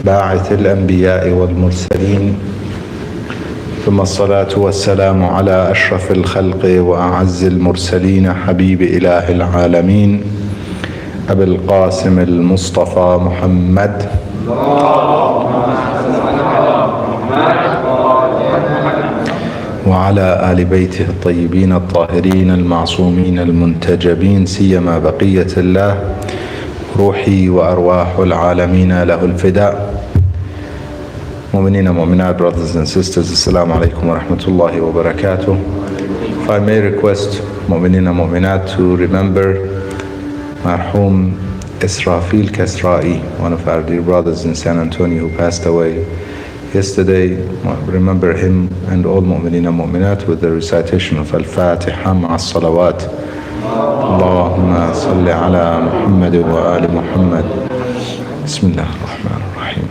باعث الأنبياء والمرسلين ثم الصلاة والسلام على أشرف الخلق وأعز المرسلين حبيب إله العالمين أبي القاسم المصطفى محمد وعلى آل بيته الطيبين الطاهرين المعصومين المنتجبين سيما بقية الله روحي وأرواح العالمين له الفداء. Mu'mineen and Mu'minat, brothers and sisters, Assalamu alaikum wa rahmatullahi wa barakatuh. If I may request Mu'mineen and Mu'minat to remember Marhum Israfil Kasra'i, one of our dear brothers in San Antonio who passed away yesterday. Remember him and all Mu'mineen and Mu'minat with the recitation of Al-Fatiha ma'a salawat. Allahumma salli ala Muhammad wa ali Muhammad. Bismillah ar-Rahman ar-Rahim.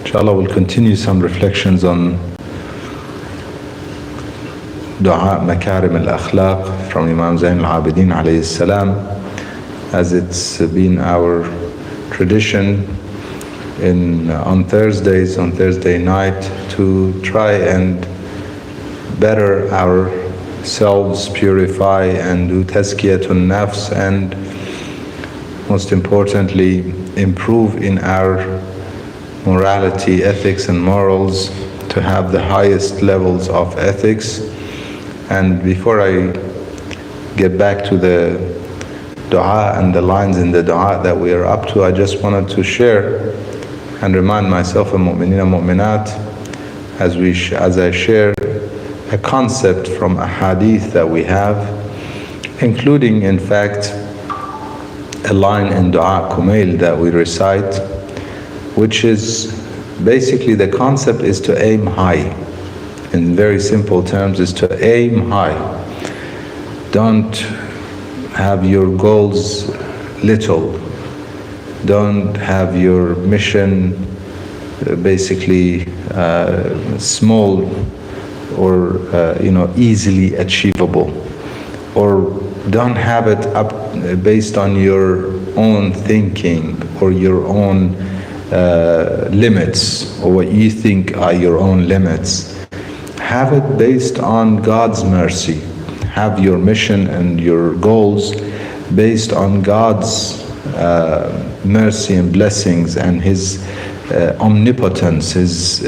Inshallah, we'll continue some reflections on Dua Makarim al-Akhlaq from Imam Zain al-Abidin alayhi salam, as it's been our tradition on Thursday night, to try and better ourselves, purify and do tazkiyatun nafs, and most importantly improve in our morality, ethics and morals, to have the highest levels of ethics. And before I get back to the dua and the lines in the dua that we are up to, I just wanted to share and remind myself and Mu'mineen and Mu'minat as I share a concept from a hadith that we have, including in fact a line in Dua Kumail that we recite, which is basically the concept is to aim high. In very simple terms, is to aim high. Don't have your goals little. Don't have your mission basically small or easily achievable, or don't have it up based on your own thinking or your own limits, or what you think are your own limits. Have it based on God's mercy. Have your mission and your goals based on God's mercy and blessings and His omnipotence, His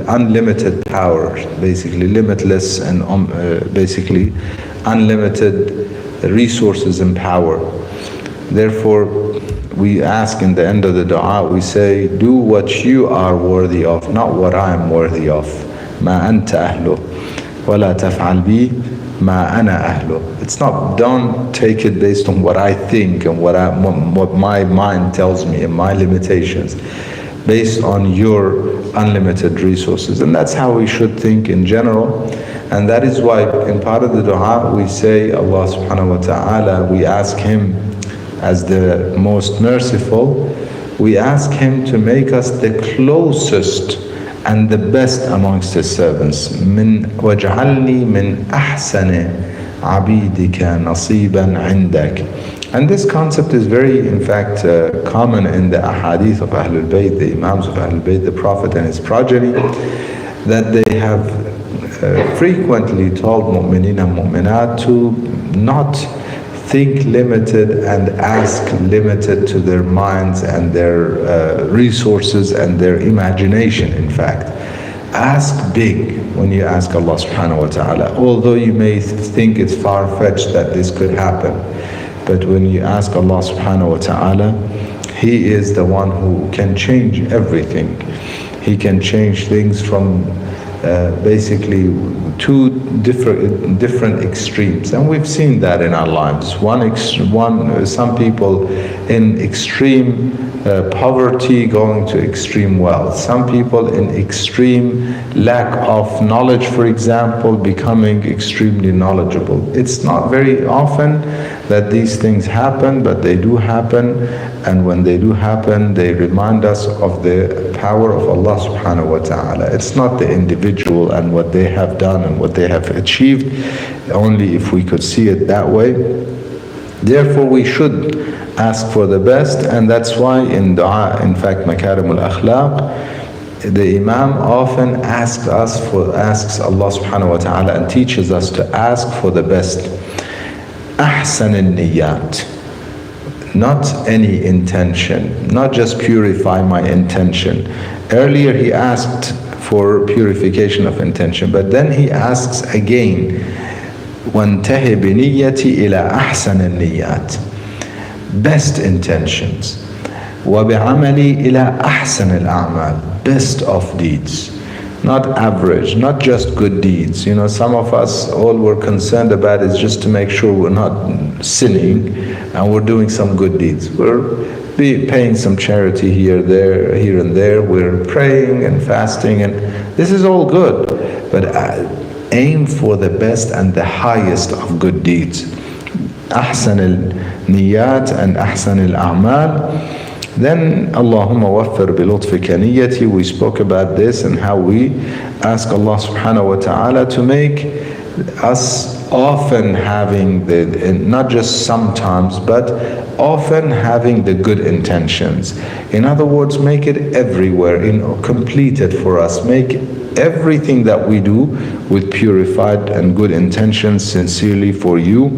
unlimited power, basically limitless and basically unlimited resources and power. Therefore, we ask in the end of the dua, we say, do what you are worthy of, not what I am worthy of. Ma anta ahlu, wa la taf'al bi ma ana ahlu. It's not, don't take it based on what I think and what my mind tells me and my limitations, based on your unlimited resources. And that's how we should think in general. And that is why in part of the dua we say, Allah subhanahu wa ta'ala, we ask Him as the most merciful, we ask Him to make us the closest and the best amongst His servants. Min waj'alni min ahsani abidika nasiban indak. And this concept is very, in fact, common in the ahadith of Ahlul Bayt, the Imams of Ahlul Bayt, the Prophet and his progeny, that they have frequently told Mu'mineen and Mu'minat to not think limited and ask limited to their minds and their resources and their imagination. In fact, ask big when you ask Allah subhanahu wa ta'ala, although you may think it's far-fetched that this could happen. But when you ask Allah subhanahu wa ta'ala, He is the one who can change everything. He can change things from basically two different extremes, and we've seen that in our lives. Some people in extreme poverty going to extreme wealth. Some people in extreme lack of knowledge, for example, becoming extremely knowledgeable. It's not very often that these things happen, but they do happen. and when they do happen, they remind us of the power of Allah subhanahu wa ta'ala. It's not the individual and what they have done and what they have achieved, only if we could see it that way. Therefore, we should ask for the best, and that's why in dua, in fact, Makarim al-Akhlaq, the Imam often asks Allah subhanahu wa ta'ala and teaches us to ask for the best. Ahsan al-Niyat. Not any intention, not just purify my intention. Earlier he asked for purification of intention, but then he asks again, وَانْتَهِ بِنِيَّتِي إِلَىٰ أَحْسَنِ النِّيَّاتِ. Best intentions. وَبِعَمَلِي إِلَىٰ أَحْسَنِ الْأَعْمَالِ. Best of deeds. Not average, not just good deeds. You know, some of us, all we're concerned about is just to make sure we're not sinning and we're doing some good deeds. We're paying some charity here and there. We're praying and fasting, and this is all good. But aim for the best and the highest of good deeds. Ahsan al-niyat and ahsan al-a'mal. Then, Allahumma waffir bilutfika niyyati. We spoke about this and how we ask Allah subhanahu wa ta'ala to make us often having not just sometimes, but often having the good intentions. In other words, make it everywhere, complete it for us. Make everything that we do with purified and good intentions, sincerely for you.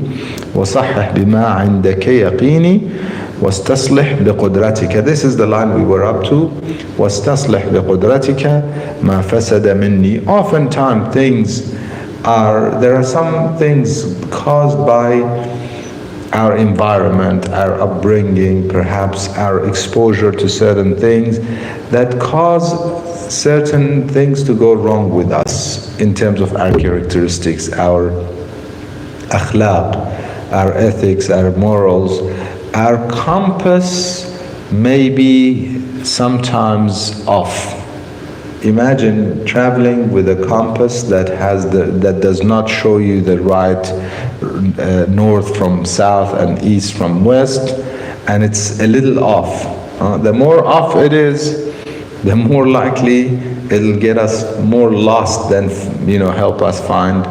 وَصَحِّحْ بِمَا عِنْدَكَ يَقِينِي وَاسْتَصْلِحْ بِقُدْرَتِكَ. This is the line we were up to. وَاسْتَصْلِحْ بِقُدْرَتِكَ مَا فَسَدَ مِنِّي. Oftentimes there are some things caused by our environment, our upbringing, perhaps our exposure to certain things that cause certain things to go wrong with us in terms of our characteristics, our akhlaq, our ethics, our morals. Our compass may be sometimes off. Imagine traveling with a compass that does not show you the right north from south and east from west, and it's a little off. The more off it is, the more likely it'll get us more lost than help us find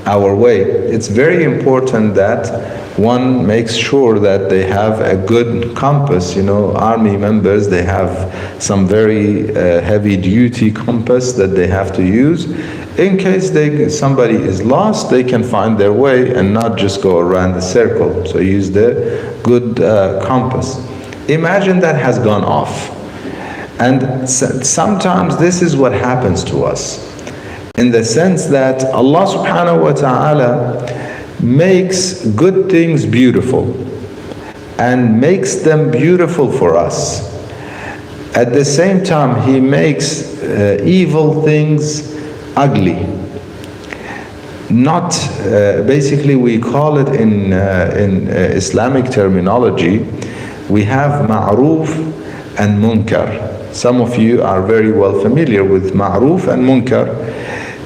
our way. It's very important that one makes sure that they have a good compass. Army members, they have some very heavy duty compass that they have to use. In case somebody is lost, they can find their way and not just go around the circle. So use the good compass. Imagine that has gone off. And sometimes this is what happens to us, in the sense that Allah subhanahu wa ta'ala makes good things beautiful and makes them beautiful for us. At the same time, He makes evil things ugly. Not basically, we call it in Islamic terminology, we have ma'ruf and munkar. Some of you are very well familiar with ma'ruf and munkar,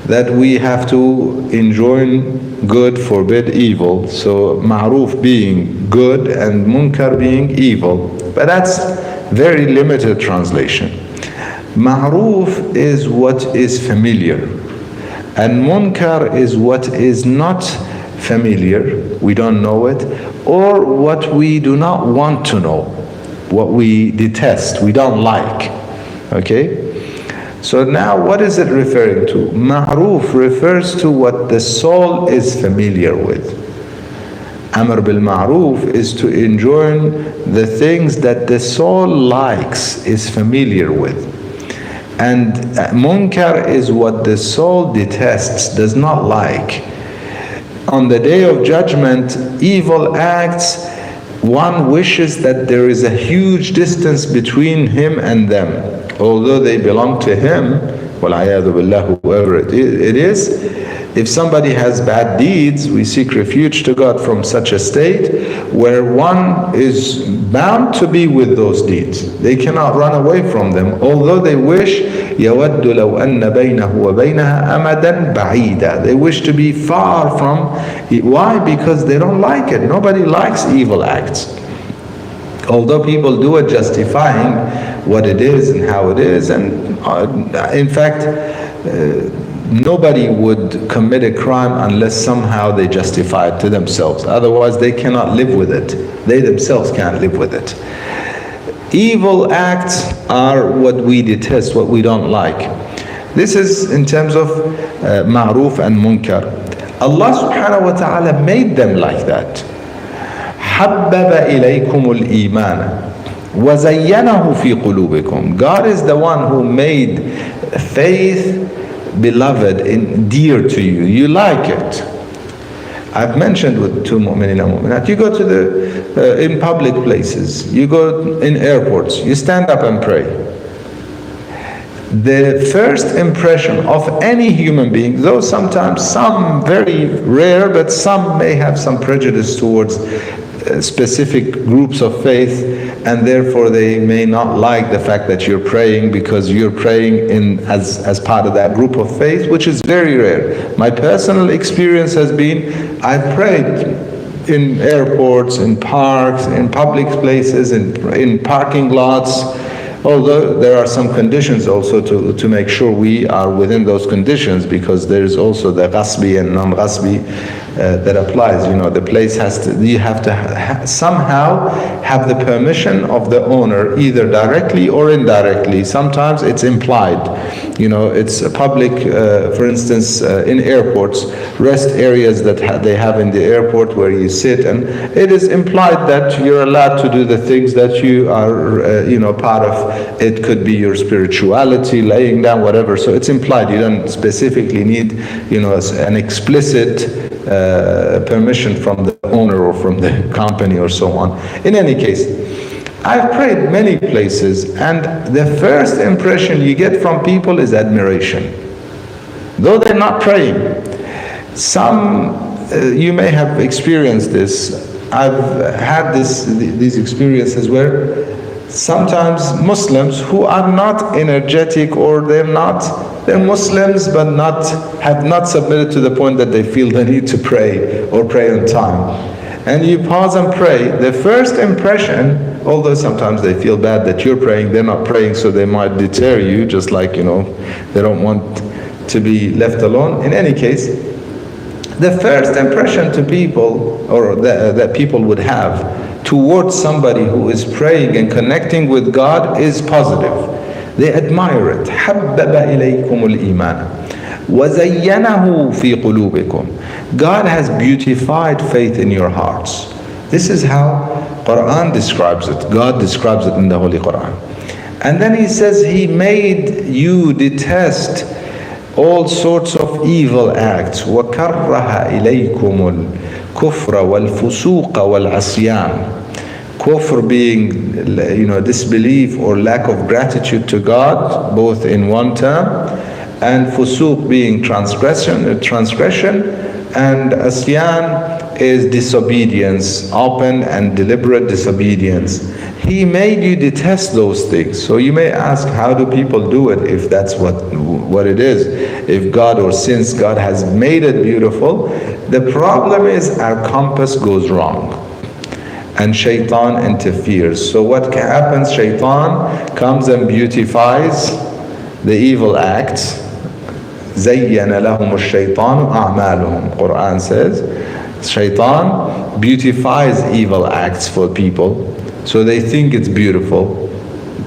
that we have to enjoin good, forbid evil. So ma'ruf being good and munkar being evil. But that's very limited translation. Ma'ruf is what is familiar, and munkar is what is not familiar, we don't know it, or what we do not want to know, what we detest, we don't like. Okay? So now what is it referring to? Ma'ruf refers to what the soul is familiar with. Amr bil ma'ruf is to enjoin the things that the soul likes, is familiar with. And munkar is what the soul detests, does not like. On the day of judgment, evil acts, one wishes that there is a huge distance between him and them. Although they belong to him, وَالْعَيَاذُ بِاللَّهِ, whoever it is, if somebody has bad deeds, we seek refuge to God from such a state where one is bound to be with those deeds. They cannot run away from them, although they wish, يَوَدُّ لَوْ أَنَّ بَيْنَهُ وَبَيْنَهَا أَمَدًا بَعِيدًا. They wish to be far from it. Why? Because they don't like it. Nobody likes evil acts. Although people do it justifying what it is and how it is, and in fact, nobody would commit a crime unless somehow they justify it to themselves. Otherwise, they cannot live with it. They themselves can't live with it. Evil acts are what we detest, what we don't like. This is in terms of ma'ruf and munkar. Allah subhanahu wa ta'ala made them like that. حَبَّبَ إِلَيْكُمُ الْإِيمَانَ وَزَيَّنَهُ فِي قُلُوبِكُمْ. God is the one who made faith beloved and dear to you. You like it. I've mentioned with two mu'minin and mu'minat, you go to the in public places, you go in airports, you stand up and pray. The first impression of any human being, though sometimes some very rare, but some may have some prejudice towards specific groups of faith, and therefore they may not like the fact that you're praying because you're praying in as part of that group of faith, which is very rare. My personal experience has been, I've prayed in airports, in parks, in public places, in parking lots, although there are some conditions also to make sure we are within those conditions, because there's also the ghasbi and non-ghasbi that applies. You know, the place has to, you have to somehow have the permission of the owner, either directly or indirectly. Sometimes it's implied. You know, it's a public, for instance, in airports, rest areas that they have in the airport where you sit, and it is implied that you're allowed to do the things that you are, you know, part of. It could be your spirituality, laying down, whatever. So it's implied. You don't specifically need, you know, an explicit permission from the owner or from the company or so on. In any case, I've prayed many places, and the first impression you get from people is admiration. Though they're not praying. Some, you may have experienced this. I've had these experiences where sometimes Muslims who are not energetic, or they're Muslims but have not submitted to the point that they feel the need to pray or pray on time. And you pause and pray. The first impression, although sometimes they feel bad that you're praying, they're not praying, so they might deter you, just like, you know, they don't want to be left alone. In any case, the first impression to people, or that people would have towards somebody who is praying and connecting with God, is positive. They admire it. حَبَّبَ إِلَيْكُمُ الْإِيمَانَ وَزَيَّنَهُ فِي قُلُوبِكُمْ. God has beautified faith in your hearts. This is how Quran describes it. God describes it in the Holy Quran. And then He says He made you detest all sorts of evil acts. وَكَرَّهَ إِلَيْكُمُ الْكُفْرَ وَالْفُسُوقَ وَالْعَصْيَانَ. Kufr being, you know, disbelief or lack of gratitude to God, both in one term, and fusuq being transgression, and asyan is disobedience, open and deliberate disobedience. He made you detest those things. So you may ask, how do people do it if that's what it is? If God, or since God has made it beautiful, the problem is our compass goes wrong. And shaitan interferes. So what happens? Shaitan comes and beautifies the evil acts. زَيَّنَ لَهُمُ الشَّيْطَانُ أَعْمَالُهُم. Quran says, shaitan beautifies evil acts for people, so they think it's beautiful.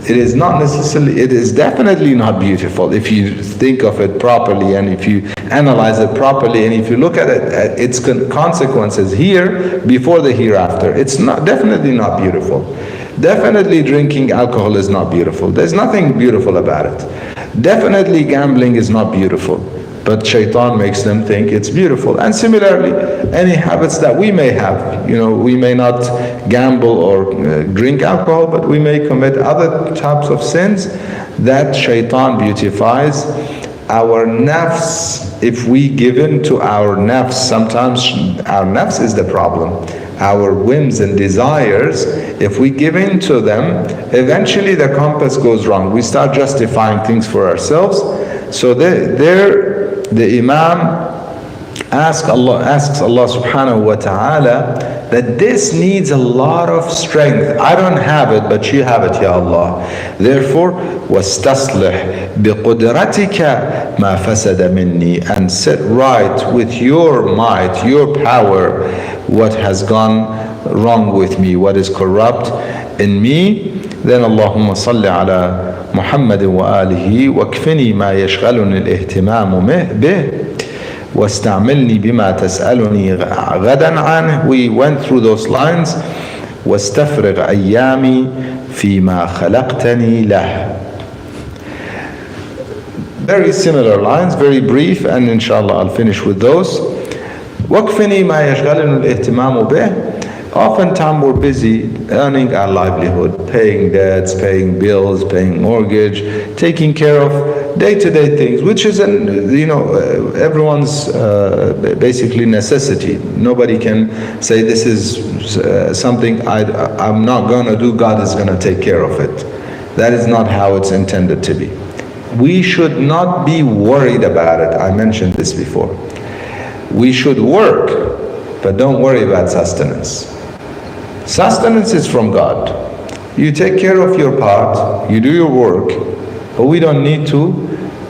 It is not necessarily, it is definitely not beautiful if you think of it properly, and if you analyze it properly, and if you look at it, at its consequences here before the hereafter. It's definitely not beautiful. Definitely drinking alcohol is not beautiful. There's nothing beautiful about it. Definitely gambling is not beautiful, but shaitan makes them think it's beautiful. And similarly, any habits that we may have, you know, we may not gamble or drink alcohol, but we may commit other types of sins that shaitan beautifies. Our nafs, if we give in to our nafs, sometimes our nafs is the problem. Our whims and desires, if we give in to them, eventually the compass goes wrong. We start justifying things for ourselves. So the Imam asks Allah subhanahu wa ta'ala that this needs a lot of strength. I don't have it, but you have it, Ya Allah. Therefore, وَاسْتَصْلِحْ بِقُدْرَتِكَ مَا فَسَدَ مِنِّي, and set right with your might, your power, what has gone wrong with me, what is corrupt in me. Then Allahumma salli ala Muhammad wa alihi wakfini ma yashghaluni al-ihtimam bih واستعملني بما تسألني غدا عنه. We went through those lines. واستفرغ أيامي فيما خلقتني له. Very similar lines, very brief, and inshallah I'll finish with those. وَكْفِنِي مَا يَشْغَلُنُ الْإِهْتِمَامُ بِهِ. Oftentimes we're busy earning our livelihood, paying debts, paying bills, paying mortgage, taking care of day-to-day things, which is everyone's basically necessity. Nobody can say this is something I'm not going to do, God is going to take care of it. That is not how it's intended to be. We should not be worried about it. I mentioned this before. We should work, but don't worry about sustenance. Sustenance is from God. You take care of your part, you do your work, but we don't need to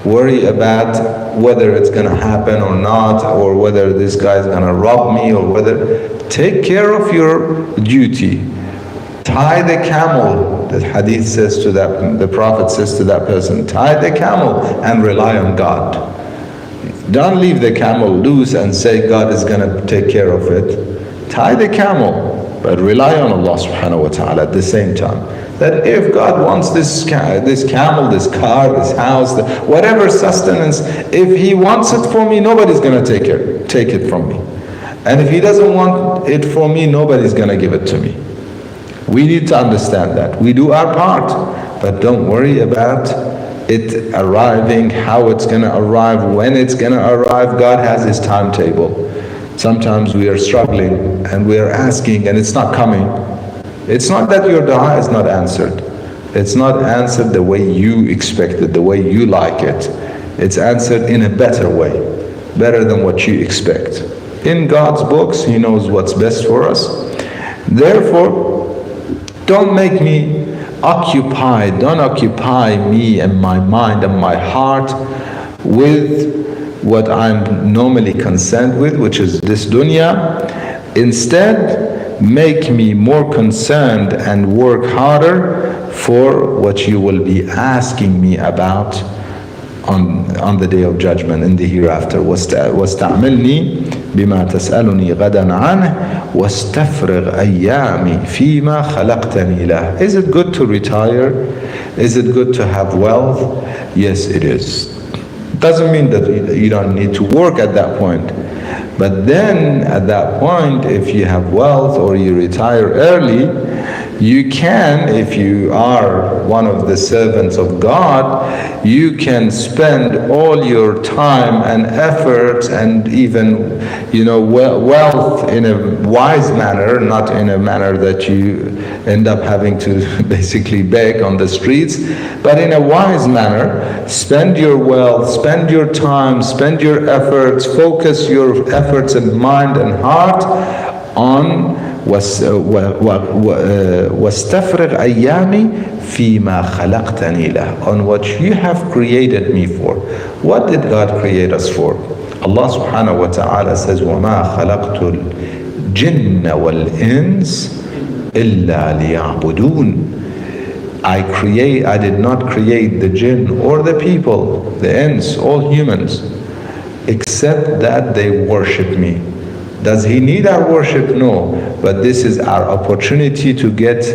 worry about whether it's going to happen or not, or whether this guy's going to rob me, or whether. Take care of your duty. Tie the camel. The hadith says to that, the Prophet says to that person, tie the camel and rely on God. Don't leave the camel loose and say God is going to take care of it. Tie the camel, but rely on Allah subhanahu wa ta'ala at the same time. That if God wants this camel, this car, this house, whatever sustenance, if He wants it for me, nobody's going to take it from me. And if He doesn't want it for me, nobody's going to give it to me. We need to understand that. We do our part, but don't worry about it arriving, how it's going to arrive, when it's going to arrive. God has His timetable. Sometimes we are struggling and we are asking and it's not coming. It's not that your dua is not answered. It's not answered the way you expected, the way you like it. It's answered in a better way, better than what you expect. In God's books, He knows what's best for us. Therefore, don't make me occupied, don't occupy me and my mind and my heart with what I'm normally concerned with, which is this dunya. Instead, make me more concerned and work harder for what you will be asking me about on the day of judgment, in the hereafter. واستعملني بما تسألني غدا عنه واستفرغ أيامي فيما خلقتني له. Is it good to retire? Is it good to have wealth? Yes, it is. Doesn't mean that you don't need to work at that point. But then at that point, if you have wealth or you retire early, you can, if you are one of the servants of God, you can spend all your time and effort and even, wealth in a wise manner, not in a manner that you end up having to basically beg on the streets, but in a wise manner. Spend your wealth, spend your time, spend your efforts, focus your efforts and mind and heart on واستفرغ أيامي فيما خلقتني له, on what you have created me for. What did God create us for? Allah subhanahu wa ta'ala says, وَمَا خَلَقْتُ الْجِنَّ وَالْإِنسِ إِلَّا لِيَعْبُدُونَ. I did not create the jinn or the people, the ins, all humans, except that they worship me. Does He need our worship? No. But this is our opportunity to get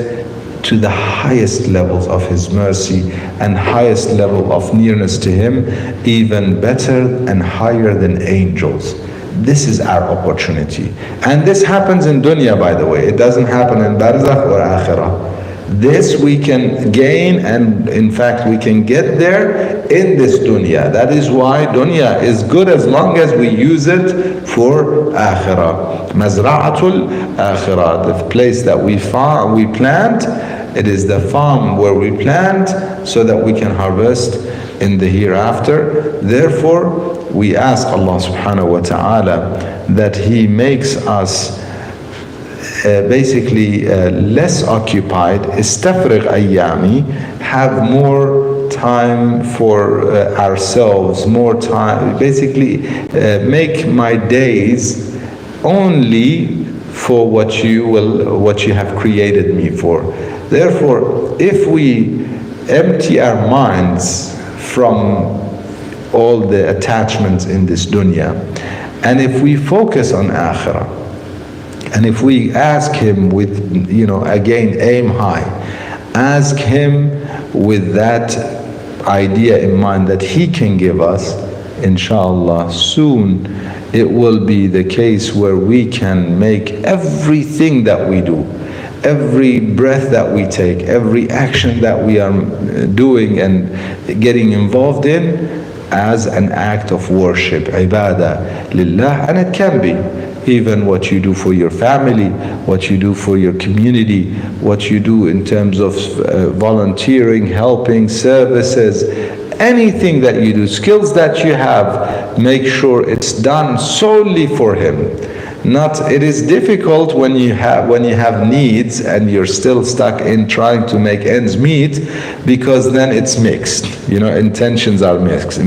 to the highest levels of His mercy and highest level of nearness to Him, even better and higher than angels. This is our opportunity. And this happens in dunya, by the way. It doesn't happen in barzakh or akhirah. This we can gain, and in fact we can get there in this dunya. That is why dunya is good as long as we use it for akhirah. Mazra'atul akhirah, the place that we plant, it is the farm where we plant so that we can harvest in the hereafter. Therefore, we ask Allah subhanahu wa ta'ala that He makes us less occupied, istafriq ayyami, have more time for ourselves, more time, make my days only for what you have created me for. Therefore, if we empty our minds from all the attachments in this dunya, and if we focus on akhirah, and if we ask Him with, again, aim high, ask Him with that idea in mind that He can give us, inshallah, soon it will be the case where we can make everything that we do, every breath that we take, every action that we are doing and getting involved in, as an act of worship, ibadah lillah. And it can be even what you do for your family, what you do for your community, what you do in terms of volunteering, helping, services, anything that you do, skills that you have, make sure it's done solely for Him. It is difficult when you have needs and you're still stuck in trying to make ends meet, because then it's mixed. Intentions are mixed.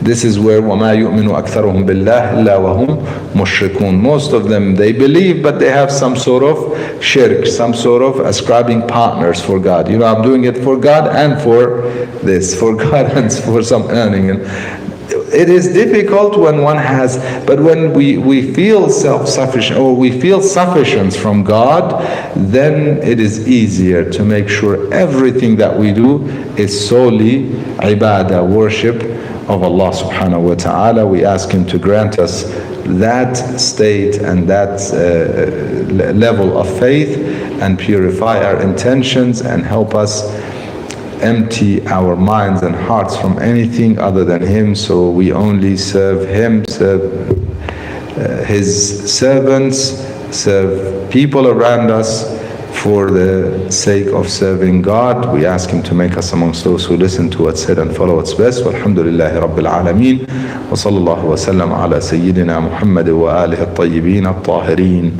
This is where وَمَا يُؤْمِنُ أَكْثَرُهُمْ بِاللَّهِ إِلَّا وَهُمْ مُشْرِكُونَ. Most of them, they believe, but they have some sort of shirk, some sort of ascribing partners for God. I'm doing it for God and for this, for God and for some earning. It is difficult when one has, but when we feel self-sufficient, or we feel sufficiency from God, then it is easier to make sure everything that we do is solely ibadah, worship of Allah subhanahu wa ta'ala. We ask Him to grant us that state and that level of faith, and purify our intentions, and help us empty our minds and hearts from anything other than Him, so we only serve Him, serve His servants, serve people around us for the sake of serving God. We ask Him to make us amongst those who listen to what's said and follow what's best. Walhamdulillahi Rabbil Alameen. Wa sallallahu wa sallam ala Sayyidina Muhammad wa alihi at-tayyibin at-tahirin.